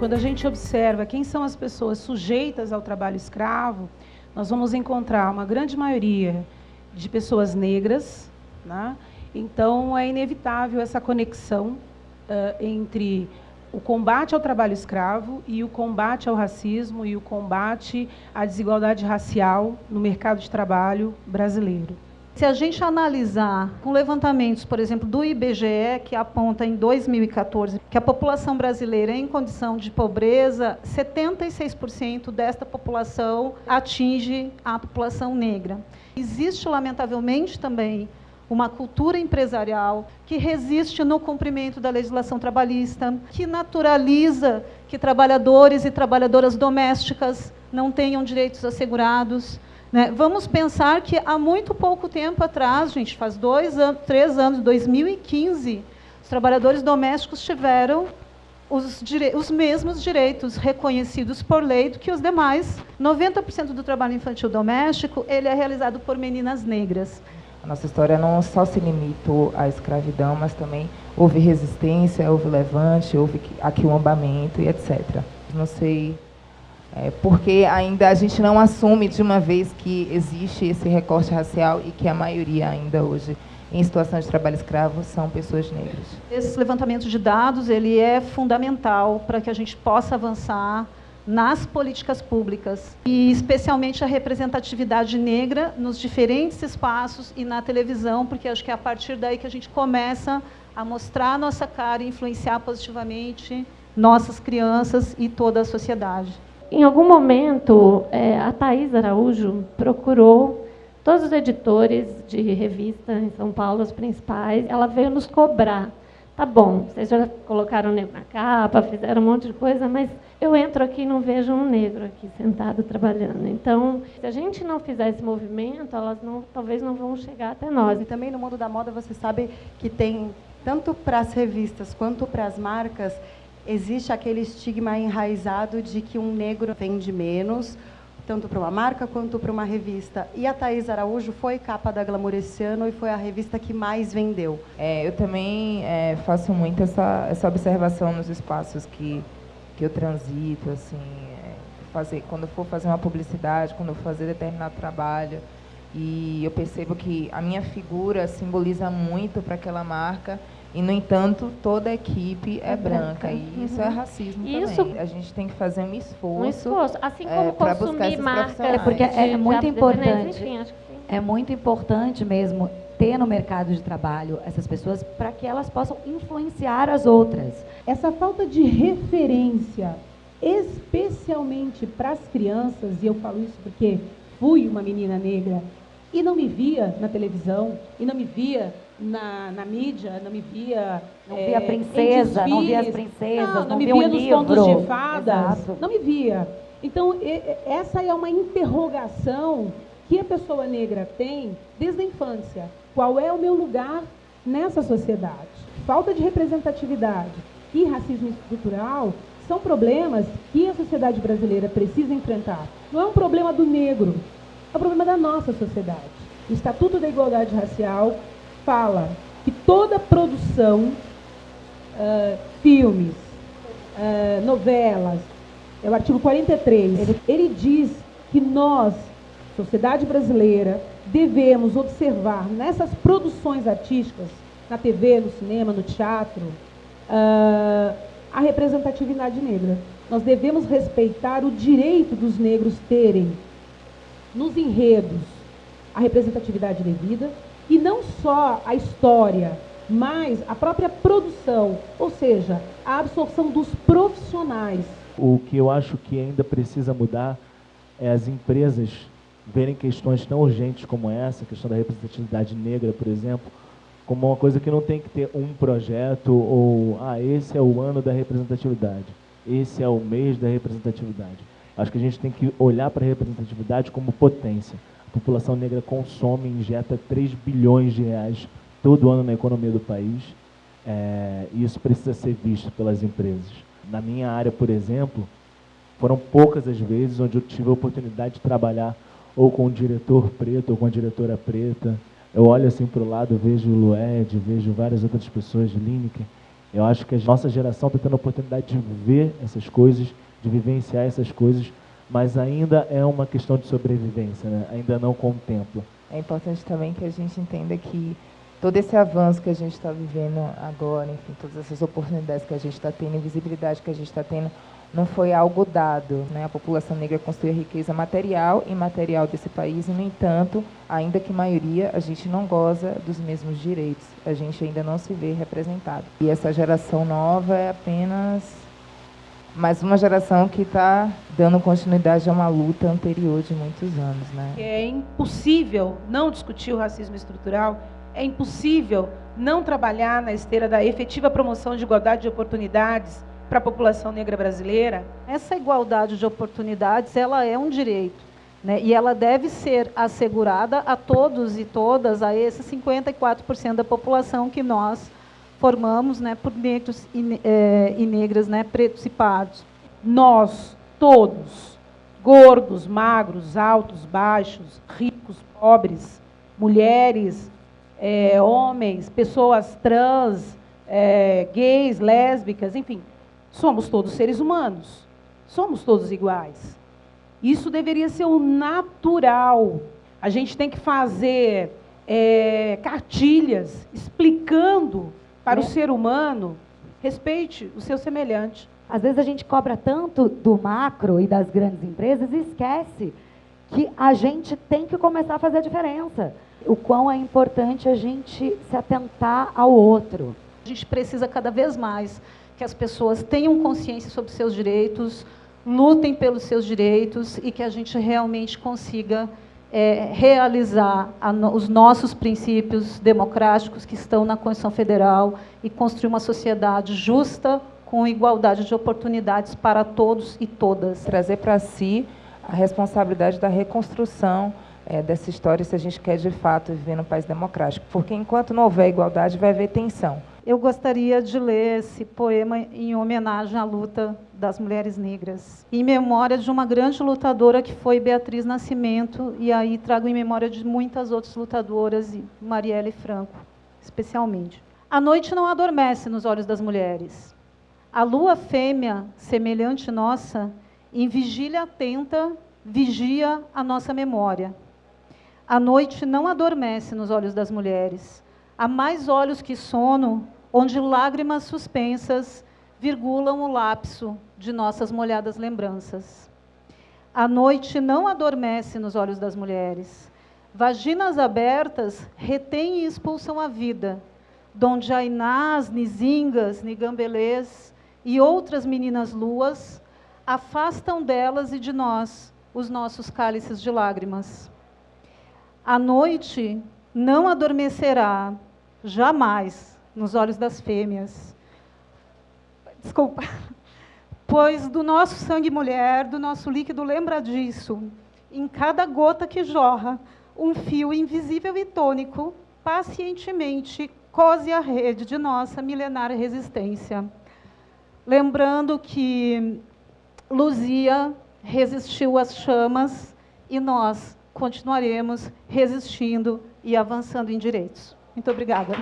Quando a gente observa quem são as pessoas sujeitas ao trabalho escravo, nós vamos encontrar uma grande maioria de pessoas negras, né? Então, é inevitável essa conexão entre o combate ao trabalho escravo e o combate ao racismo e o combate à desigualdade racial no mercado de trabalho brasileiro. Se a gente analisar com levantamentos, por exemplo, do IBGE, que aponta em 2014 que a população brasileira em condição de pobreza, 76% desta população atinge a população negra. Existe, lamentavelmente, também uma cultura empresarial que resiste no cumprimento da legislação trabalhista, que naturaliza que trabalhadores e trabalhadoras domésticas não tenham direitos assegurados. Vamos pensar que há muito pouco tempo atrás, gente, faz 3 anos, 2015, os trabalhadores domésticos tiveram os mesmos direitos reconhecidos por lei do que os demais. 90% do trabalho infantil doméstico ele é realizado por meninas negras. A nossa história não só se limitou à escravidão, mas também houve resistência, houve levante, houve aquilombamento e etc. Não sei porque ainda a gente não assume de uma vez que existe esse recorte racial e que a maioria ainda hoje em situação de trabalho escravo são pessoas negras. Esse levantamento de dados ele é fundamental para que a gente possa avançar nas políticas públicas, e especialmente a representatividade negra nos diferentes espaços e na televisão, porque acho que é a partir daí que a gente começa a mostrar a nossa cara e influenciar positivamente nossas crianças e toda a sociedade. Em algum momento, a Thaís Araújo procurou todos os editores de revista em São Paulo, os principais. Ela veio nos cobrar. Tá bom, vocês já colocaram o negro na capa, fizeram um monte de coisa, mas eu entro aqui e não vejo um negro aqui sentado trabalhando. Então, se a gente não fizer esse movimento, elas talvez não vão chegar até nós. E também no mundo da moda, você sabe que tem, tanto para as revistas quanto para as marcas, existe aquele estigma enraizado de que um negro vende menos, tanto para uma marca quanto para uma revista. E a Thaís Araújo foi capa da Glamour esse ano e foi a revista que mais vendeu. Eu também faço muito essa observação nos espaços que eu transito, assim, quando eu for fazer uma publicidade, quando eu for fazer determinado trabalho, e eu percebo que a minha figura simboliza muito para aquela marca, e, no entanto, toda a equipe é branca. E isso é racismo também. A gente tem que fazer um esforço assim como consumir marca. Porque é muito importante. Enfim, acho que sim. É muito importante mesmo ter no mercado de trabalho essas pessoas para que elas possam influenciar as outras. Essa falta de referência, especialmente para as crianças, e eu falo isso porque fui uma menina negra e não me via na televisão, e não me via na mídia, não me via... Não via princesa, não via as princesas, não me via via um nos livro. contos de fadas, Exato. não me via. Então, essa é uma interrogação que a pessoa negra tem desde a infância. Qual é o meu lugar nessa sociedade? Falta de representatividade e racismo estrutural são problemas que a sociedade brasileira precisa enfrentar. Não é um problema do negro, é um problema da nossa sociedade. O Estatuto da Igualdade Racial fala que toda produção, filmes, novelas, é o artigo 43, ele diz que nós, sociedade brasileira, devemos observar nessas produções artísticas, na TV, no cinema, no teatro, a representatividade negra. Nós devemos respeitar o direito dos negros terem, nos enredos, a representatividade devida, e não só a história, mas a própria produção, ou seja, a absorção dos profissionais. O que eu acho que ainda precisa mudar é as empresas verem questões tão urgentes como essa, a questão da representatividade negra, por exemplo, como uma coisa que não tem que ter um projeto ou, esse é o ano da representatividade, esse é o mês da representatividade. Acho que a gente tem que olhar para a representatividade como potência. A população negra consome, injeta 3 bilhões de reais todo ano na economia do país, e isso precisa ser visto pelas empresas. Na minha área, por exemplo, foram poucas as vezes onde eu tive a oportunidade de trabalhar ou com um diretor preto ou com a diretora preta. Eu olho assim para o lado, vejo o Lued, vejo várias outras pessoas de Lineker, Eu acho que a nossa geração está tendo a oportunidade de ver essas coisas, de vivenciar essas coisas, mas ainda é uma questão de sobrevivência, né? Ainda não contempla. É importante também que a gente entenda que todo esse avanço que a gente está vivendo agora, enfim, todas essas oportunidades que a gente está tendo, visibilidade que a gente está tendo, não foi algo dado, né? A população negra construiu a riqueza material e imaterial desse país e, no entanto, ainda que maioria, a gente não goza dos mesmos direitos. A gente ainda não se vê representado. E essa geração nova é apenas mais uma geração que está dando continuidade a uma luta anterior de muitos anos, né? É impossível não discutir o racismo estrutural, é impossível não trabalhar na esteira da efetiva promoção de igualdade de oportunidades para a população negra brasileira. Essa igualdade de oportunidades, ela é um direito, né? E ela deve ser assegurada a todos e todas, a esses 54% da população que nós formamos, né, por negros e negras, né, pretos e pardos. Nós, todos, gordos, magros, altos, baixos, ricos, pobres, mulheres, homens, pessoas trans, gays, lésbicas, enfim, somos todos seres humanos, somos todos iguais. Isso deveria ser o natural. A gente tem que fazer cartilhas explicando para o ser humano, respeite o seu semelhante. Às vezes a gente cobra tanto do macro e das grandes empresas e esquece que a gente tem que começar a fazer a diferença. O quão é importante a gente se atentar ao outro. A gente precisa cada vez mais que as pessoas tenham consciência sobre seus direitos, lutem pelos seus direitos e que a gente realmente consiga realizar os nossos princípios democráticos que estão na Constituição Federal e construir uma sociedade justa com igualdade de oportunidades para todos e todas. Trazer para si a responsabilidade da reconstrução dessa história se a gente quer de fato viver num país democrático, porque enquanto não houver igualdade vai haver tensão. Eu gostaria de ler esse poema em homenagem à luta das mulheres negras, em memória de uma grande lutadora que foi Beatriz Nascimento, e aí trago em memória de muitas outras lutadoras, e Marielle Franco, especialmente. A noite não adormece nos olhos das mulheres. A lua fêmea, semelhante nossa, em vigília atenta, vigia a nossa memória. A noite não adormece nos olhos das mulheres. Há mais olhos que sono, onde lágrimas suspensas virgulam o lapso de nossas molhadas lembranças. A noite não adormece nos olhos das mulheres. Vaginas abertas retêm e expulsam a vida, donde Ainás, Nizingas, Nigambelês e outras meninas luas afastam delas e de nós os nossos cálices de lágrimas. A noite não adormecerá, jamais, nos olhos das fêmeas. Desculpa. Pois do nosso sangue mulher, do nosso líquido lembra disso. Em cada gota que jorra, um fio invisível e tônico, pacientemente cose a rede de nossa milenar resistência. Lembrando que Luzia resistiu às chamas e nós continuaremos resistindo e avançando em direitos. Muito obrigada.